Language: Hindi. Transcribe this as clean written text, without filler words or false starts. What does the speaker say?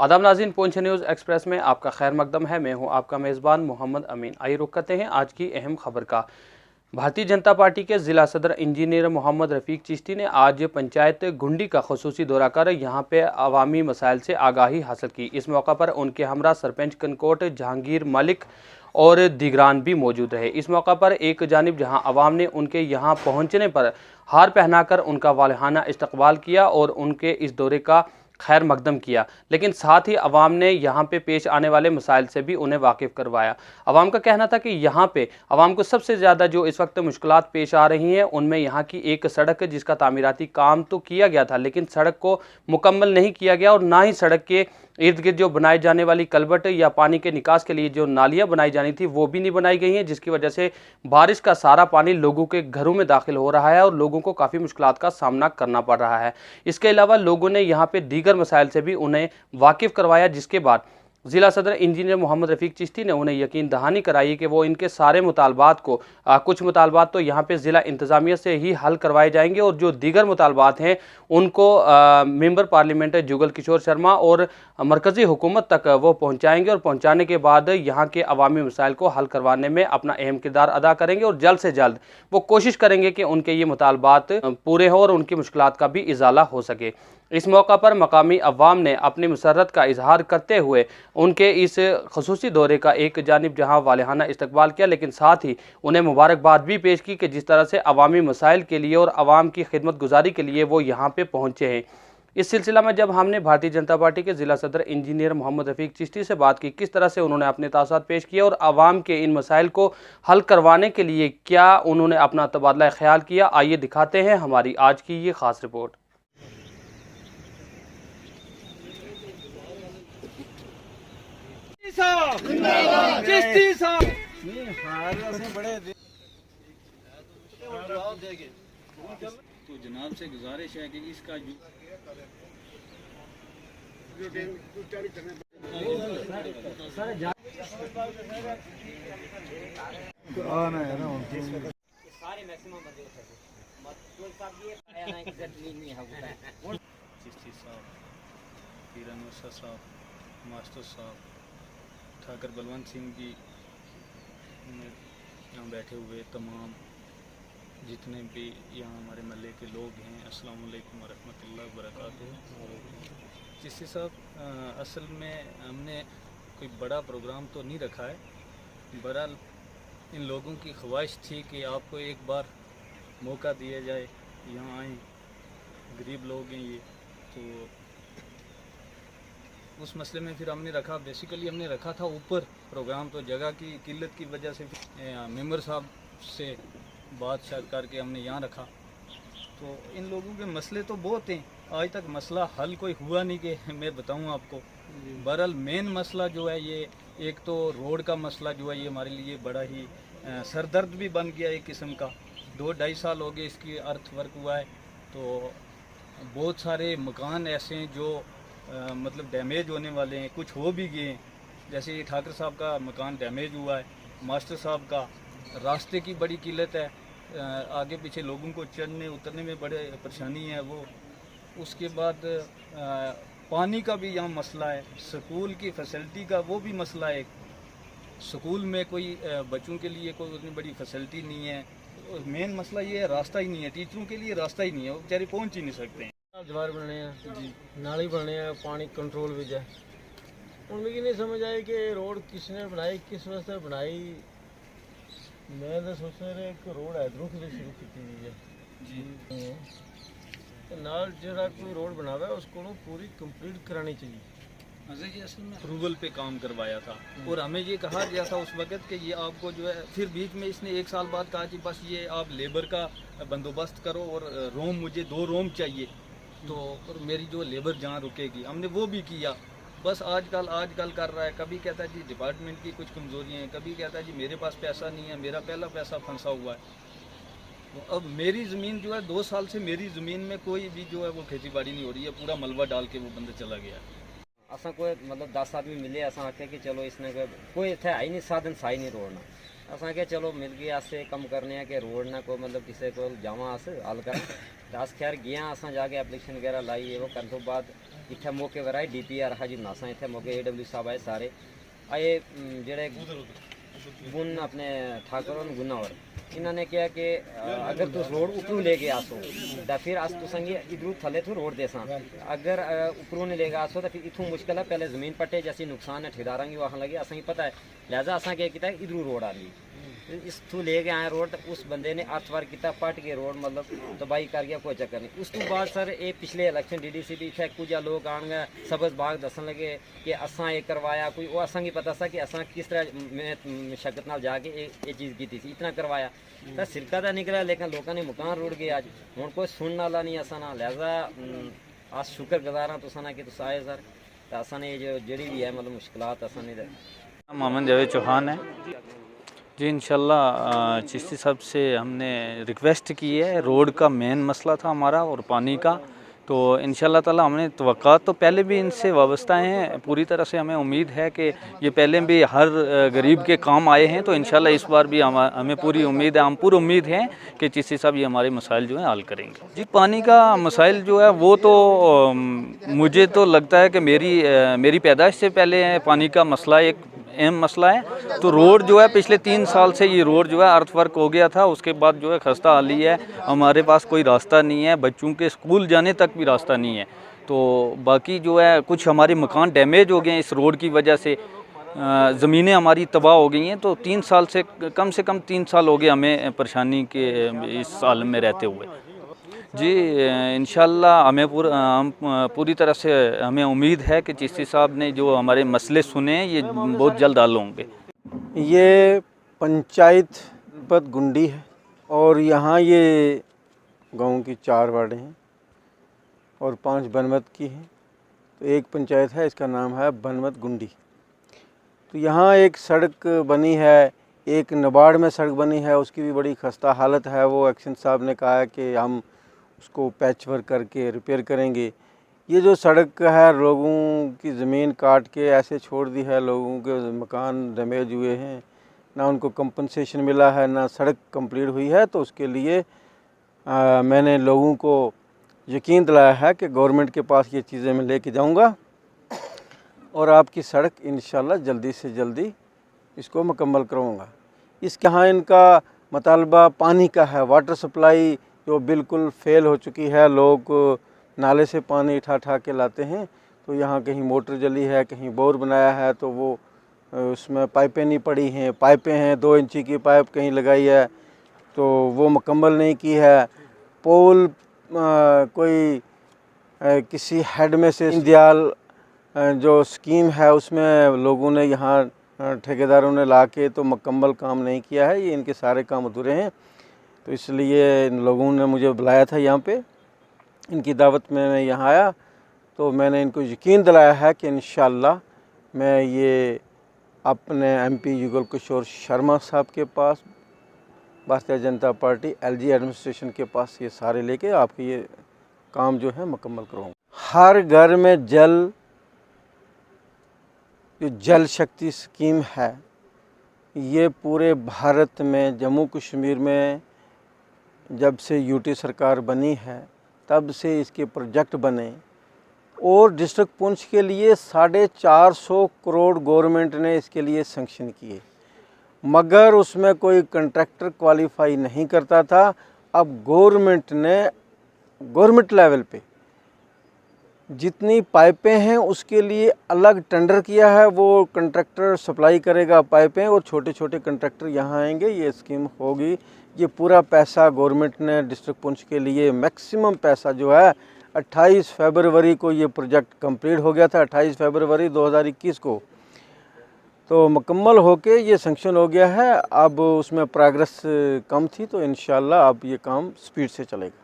आदाब नाज़रीन, पूंछ न्यूज़ एक्सप्रेस में आपका खैर मकदम है। मैं हूं आपका मेज़बान मोहम्मद अमीन। आइए रुख करते हैं आज की अहम खबर का। भारतीय जनता पार्टी के ज़िला सदर इंजीनियर मोहम्मद रफ़ीक चिश्ती ने आज पंचायत गुंडी का खुसूसी दौरा कर यहां पे अवामी मसाइल से आगाही हासिल की। इस मौका पर उनके हमरा सरपंच कनकोट जहांगीर मलिक और दीगरान भी मौजूद रहे। इस मौका पर एक जानिब जहां अवाम ने उनके यहाँ पहुँचने पर हार पहनाकर उनका वालहाना इस्तकबाल किया और उनके इस दौरे का खैर मकदम किया, लेकिन साथ ही अवाम ने यहाँ पे पेश आने वाले मसाइल से भी उन्हें वाकिफ़ करवाया। अवाम का कहना था कि यहाँ पे अवाम को सबसे ज़्यादा जो इस वक्त मुश्किलात पेश आ रही हैं उनमें यहाँ की एक सड़क है जिसका तामीराती काम तो किया गया था, लेकिन सड़क को मुकम्मल नहीं किया गया और ना ही सड़क के इर्द गिर्द जो बनाई जाने वाली कलबट या पानी के निकास के लिए जो नालियाँ बनाई जानी थी वो भी नहीं बनाई गई हैं, जिसकी वजह से बारिश का सारा पानी लोगों के घरों में दाखिल हो रहा है और लोगों को काफ़ी मुश्किलात का सामना करना पड़ रहा है। इसके अलावा लोगों ने यहाँ पे दीगर मसाइल से भी उन्हें वाकिफ़ करवाया, जिसके बाद ज़िला सदर इंजीनियर मोहम्मद रफ़ीक चिश्ती ने उन्हें यकीन दहानी कराई कि वो इनके सारे मुतालबात को कुछ मुतालबात तो यहाँ पे ज़िला इंतज़ामिया से ही हल करवाए जाएंगे और जो दीगर मुतालबात हैं उनको मेंबर पार्लियामेंट जुगल किशोर शर्मा और मरकज़ी हुकूमत तक वो पहुँचाएँगे और पहुँचाने के बाद यहाँ के अवामी मसाइल को हल करवाने में अपना अहम किरदार अदा करेंगे और जल्द से जल्द वो कोशिश करेंगे कि उनके ये मुतालबात पूरे हों और उनकी मुश्किलात का भी इजाला हो सके। इस मौका पर मकामी अवाम ने अपनी मसरत का इजहार करते हुए उनके इस खसूसी दौरे का एक जानिब जहां वालहाना इस्तकबाल किया, लेकिन साथ ही उन्हें मुबारकबाद भी पेश की कि जिस तरह से अवामी मसाइल के लिए और अवाम की खिदमत गुजारी के लिए वो यहाँ पे पहुँचे हैं। इस सिलसिला में जब हमने भारतीय जनता पार्टी के ज़िला सदर इंजीनियर मोहम्मद रफ़ीक चिश्ती से बात की, किस तरह से उन्होंने अपने तासात पेश किए और आवाम के इन मसाइल को हल करवाने के लिए क्या उन्होंने अपना तबादला ख्याल किया, आइए दिखाते हैं हमारी आज की ये ख़ास रिपोर्ट। तो जनाब से गुजारिश है कि इसका चिश्ती साहब, किरण मुसा साहब, मास्टर साहब, ठाकर बलवंत सिंह जी, यहाँ बैठे हुए तमाम जितने भी यहाँ हमारे महल्ले के लोग हैं, अस्सलाम वालेकुम वरहमतुल्लाहि वबरकातुहू। चिश्ती साहब, असल में हमने कोई बड़ा प्रोग्राम तो नहीं रखा है, बहरहाल इन लोगों की ख्वाहिश थी कि आपको एक बार मौका दिया जाए, यहाँ आएँ, गरीब लोग हैं ये, तो उस मसले में फिर हमने रखा, बेसिकली हमने रखा था ऊपर प्रोग्राम, तो जगह की किल्लत की वजह से मेंबर साहब से बात करके हमने यहाँ रखा। तो इन लोगों के मसले तो बहुत हैं, आज तक मसला हल कोई हुआ नहीं कि मैं बताऊँ आपको। बहरहाल मेन मसला जो है ये, एक तो रोड का मसला जो है ये हमारे लिए बड़ा ही सरदर्द भी बन गया एक किस्म का। 2-2.5 साल हो गए इसकी अर्थ वर्क हुआ है, तो बहुत सारे मकान ऐसे हैं जो मतलब डैमेज होने वाले हैं, कुछ हो भी गए हैं। जैसे ठाकर साहब का मकान डैमेज हुआ है, मास्टर साहब का रास्ते की बड़ी किल्लत है, आगे पीछे लोगों को चढ़ने उतरने में बड़े परेशानी है वो। उसके बाद पानी का भी यहाँ मसला है, स्कूल की फैसिलिटी का वो भी मसला है। स्कूल में कोई बच्चों के लिए कोई उतनी बड़ी फैसिलिटी नहीं है। मेन मसला ये है, रास्ता ही नहीं है, टीचरों के लिए रास्ता ही नहीं है, वो बेचारे पहुँच ही नहीं सकते हैं। दीवार बनने हैं जी, नाली बनने हैं, पानी कंट्रोल भी जाए। उनमें नहीं समझ आए कि रोड किसने बनाई, किस वास्ते बनाई। मैं तो सोच रहा एक रोड इधरों के लिए शुरू की है जी, तो नाल जरा कोई रोड बनावा है उसको पूरी कंप्लीट करानी चाहिए। असल में अप्रूवल पे काम करवाया था और हमें ये कहा गया था उस वक्त कि ये आपको जो है, फिर बीच में इसने 1 साल बाद कहा कि बस ये आप लेबर का बंदोबस्त करो और रोम, मुझे 2 रोम चाहिए, तो और मेरी जो लेबर जहाँ रुकेगी। हमने वो भी किया, बस आजकल कर रहा है। कभी कहता है जी डिपार्टमेंट की कुछ कमज़ोरियाँ हैं, कभी कहता है जी मेरे पास पैसा नहीं है, मेरा पहला पैसा फंसा हुआ है। तो अब मेरी ज़मीन जो है 2 साल से मेरी ज़मीन में कोई भी जो है वो खेती बाड़ी नहीं हो रही है, पूरा मलबा डाल के वो बंदा चला गया। असा कोई मतलब 10 आदमी मिले, असा आखे कि चलो इसने कोई इतने आई नहीं साधन साई नहीं रोड ना, असा के चलो मिल गए अस कम करने कि रोड ना कोई मतलब किसी को जावा अस हल कर। अस खैर गया, असा जाके एप्लीकेशन वगैरह लाई, वो करने तो बाद इतने मौके पर आए DPR हाजी नासा इतने मौके AW साहब आए सारे आए जेड़े गुन अपने ठाकुर और गुनावर इन्होंने क्या कि अगर तुस रोड उपरू लेके आसो तो फिर अस तुसेंगी इधरू थले थू रोड देसा अगर उपरू नहीं लेके आसो तो फिर इथू मुश्किल है पहले जमीन पट्टे जैसी नुकसान है ठेकेदारा की वहाँ लगी असें पता है लिहाजा असा क्या किया इधरू रोड आ गई इस थू लेके आए रोड तो उस बंदे ने 8 बार किया पट के रोड मतलब तबाही कर गया कोई चक्कर नहीं। उस तो बाद सर ये पिछले इलेक्शन DDC भी इतने कुछ लोग आन गए सबज बाग दसन लगे कि असा ये करवाया कोई वो असा की पता सा कि असा किस तरह मशक्कत नाल जाके ये चीज़ की थी इतना करवाया तो सिरका तो निकला लेकिन लोगों ने मकान रुड़ गए अज हूँ कोई सुनने वाला नहीं असा ना लिहाजा अस शुक्रगुजार हाँ तुसा ना कि तुस आए सर तो असा ने जो जड़ी भी है मतलब मुश्किलात असा ने मोहम्मद जावेद चौहान है जी। इंशाल्लाह चिश्ती साहब से हमने रिक्वेस्ट की है, रोड का मेन मसला था हमारा और पानी का, तो इंशाल्लाह ताला हमने तवक्कात तो पहले भी इनसे वाबस्ता हैं, पूरी तरह से हमें उम्मीद है कि ये पहले भी हर गरीब के काम आए हैं, तो इंशाल्लाह इस बार भी हमें पूरी उम्मीद है, हम पूरी उम्मीद है कि चिश्ती साहब ये हमारे मसाइल जो हैं हल करेंगे। जी पानी का मसाइल जो है वो तो मुझे तो लगता है कि मेरी पैदाइश से पहले पानी का मसला एक अहम मसला है। तो रोड जो है पिछले 3 साल से ये रोड जो है अर्थवर्क हो गया था, उसके बाद जो है खस्ता हाली है, हमारे पास कोई रास्ता नहीं है, बच्चों के स्कूल जाने तक भी रास्ता नहीं है। तो बाकी जो है कुछ हमारे मकान डैमेज हो गए हैं इस रोड की वजह से, ज़मीनें हमारी तबाह हो गई हैं। तो 3 साल से कम 3 साल हो गए हमें परेशानी के इस आलम में रहते हुए। जी इंशाल्लाह हम पूरी तरह से हमें उम्मीद है कि चिश्ती साहब ने जो हमारे मसले सुने ये बहुत जल्द हल होंगे। ये पंचायत पद गुंडी है और यहाँ ये गांव की 4 वार्डें हैं और 5 बनमत की हैं। तो एक पंचायत है, इसका नाम है बनमत गुंडी। तो यहाँ एक सड़क बनी है, एक नबार्ड में सड़क बनी है, उसकी भी बड़ी खस्ता हालत है। वो एक्शन साहब ने कहा है कि हम उसको पैच वर्क करके रिपेयर करेंगे। ये जो सड़क है लोगों की ज़मीन काट के ऐसे छोड़ दी है, लोगों के मकान डैमेज हुए हैं, ना उनको कंपनसेशन मिला है, ना सड़क कंप्लीट हुई है। तो उसके लिए मैंने लोगों को यकीन दिलाया है कि गवर्नमेंट के पास ये चीज़ें मैं लेके जाऊंगा और आपकी सड़क इंशाल्लाह जल्दी से जल्दी इसको मुकम्मल कराऊंगा। इसके यहाँ इनका मतलबा पानी का है, वाटर सप्लाई जो बिल्कुल फेल हो चुकी है। लोग नाले से पानी उठा के लाते हैं, तो यहाँ कहीं मोटर जली है, कहीं बोर बनाया है तो वो उसमें पाइपें नहीं पड़ी हैं, पाइपें हैं 2 इंची की पाइप कहीं लगाई है तो वो मुकम्मल नहीं की है। पोल कोई किसी हेड में से दीनदयाल जो स्कीम है उसमें लोगों ने यहाँ ठेकेदारों ने ला के तो मुकम्मल काम नहीं किया है, ये इनके सारे काम अधूरे हैं। तो इसलिए इन लोगों ने मुझे बुलाया था यहाँ पे, इनकी दावत में मैं यहाँ आया, तो मैंने इनको यकीन दिलाया है कि इंशाल्लाह मैं ये अपने MP युगल किशोर शर्मा साहब के पास, Bharatiya Janata party LG administration के पास ये सारे लेके आपके ये काम जो है मुकम्मल करूँगा। हर घर में जो जल शक्ति स्कीम है ये पूरे भारत में, जम्मू कश्मीर में जब से UT सरकार बनी है तब से इसके प्रोजेक्ट बने और डिस्ट्रिक्ट पुंछ के लिए 450 करोड़ गवर्नमेंट ने इसके लिए सैंक्शन किए, मगर उसमें कोई कंट्रैक्टर क्वालिफाई नहीं करता था। अब गवर्नमेंट ने गवर्नमेंट लेवल पे जितनी पाइपें हैं उसके लिए अलग टेंडर किया है, वो कंट्रैक्टर सप्लाई करेगा पाइपें और छोटे छोटे कंट्रैक्टर यहाँ आएंगे, ये स्कीम होगी। ये पूरा पैसा गवर्नमेंट ने डिस्ट्रिक्ट पुंछ के लिए मैक्सिमम पैसा जो है 28 फरवरी को ये प्रोजेक्ट कंप्लीट हो गया था, 28 फरवरी 2021 को तो मुकम्मल होके ये सैंक्शन हो गया है। अब उसमें प्रोग्रेस कम थी तो इंशाल्लाह अब ये काम स्पीड से चलेगा।